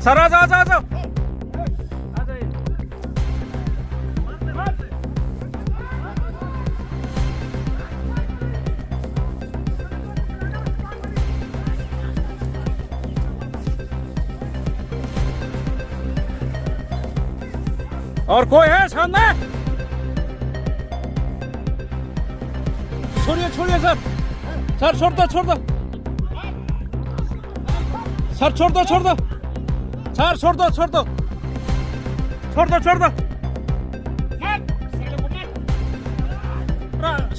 Sir आ जाओ आ जाओ। और कोई है सामने? छोड़िए छोड़िए सर, सर छोड़ दो छोड़ दो, सर छोड़ दो छोड़ दो, सर छोड़ दो छोड़ दो छोड़ दो छोड़ दो,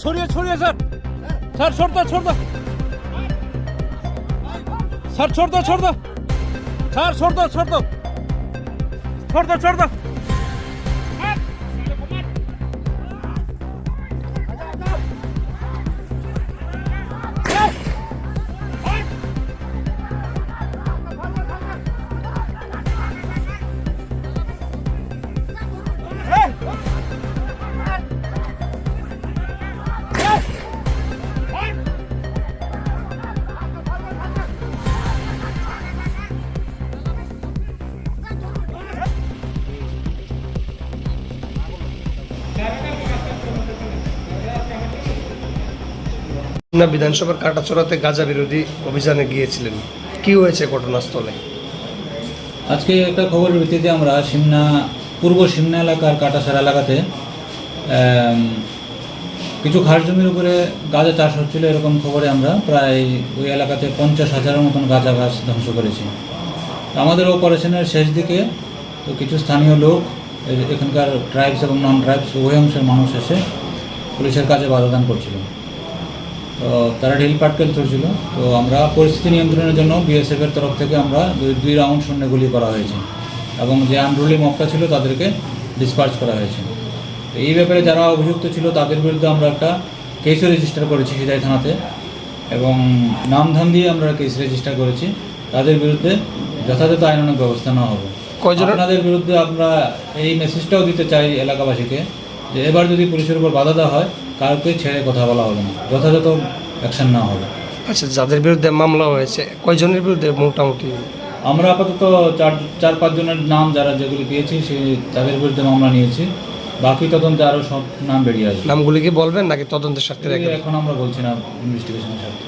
छोड़िए छोड़िए सर, सर छोड़ दो छोड़ दो, सर छोड़ दो छोड़ दो, सर छोड़ दो छोड़ दो छोड़ दो छोड़ दो। না বিধানসভার কাটাচড়াতে গাঁজা বিরোধী অভিযানে গিয়েছিলেন, কি হয়েছে ঘটনাস্থলে? আজকে একটা খবরের ভিত্তিতে আমরা পূর্ব সিমনা এলাকার কাটাছড়া এলাকাতে কিছু খাস জমির উপরে গাঁজা চাষ হচ্ছিল, এরকম খবরে আমরা প্রায় ওই এলাকাতে 50,000-এর মতন গাঁজা গাছ ধ্বংস করেছি। আমাদের অপারেশনের শেষ দিকে তো কিছু স্থানীয় লোক, এখানকার ট্রাইবস এবং নন ট্রাইবস উভয় অংশের মানুষ এসে পুলিশের কাজে বাধাদান করছিল। তো তারা ঢিল পাটকেল চলছিল। তো আমরা পরিস্থিতি নিয়ন্ত্রণের জন্য বিএসএফের তরফ থেকে আমরা 2 রাউন্ড শূন্য গুলি করা হয়েছে এবং যে আনরুলি মক্কা ছিল তাদেরকে ডিসপার্চ করা হয়েছে। তো এই ব্যাপারে যারা অভিযুক্ত ছিল তাদের বিরুদ্ধে আমরা একটা কেসও রেজিস্টার করেছি সিদাই থানাতে এবং নামধাম দিয়ে আমরা কেস রেজিস্টার করেছি। তাদের বিরুদ্ধে যথাযথ আইনানুগ ব্যবস্থা নেওয়া হবে। আপনাদের বিরুদ্ধে আমরা এই মেসেজটাও দিতে চাই এলাকাবাসীকে যে এবার যদি পুলিশের উপর বাধা দেওয়া হয় কাউকে ছেড়ে কথা বলা হবে না, যথাযথ অ্যাকশন নেওয়া হবে। আচ্ছা, যাদের বিরুদ্ধে মামলা হয়েছে কয়জনের বিরুদ্ধে মোটামুটি? আমরা আপাতত 4-5 জনের নাম যারা যেগুলি পেয়েছি তাদের বিরুদ্ধে মামলা নিয়েছি। বাকি তদন্তে আরও সব নাম বেরিয়ে আসবে। নামগুলি কি বলবেন নাকি তদন্তের স্বার্থে? এখন আমরা বলছি না, ইনভেস্টিগেশনের স্বার্থে।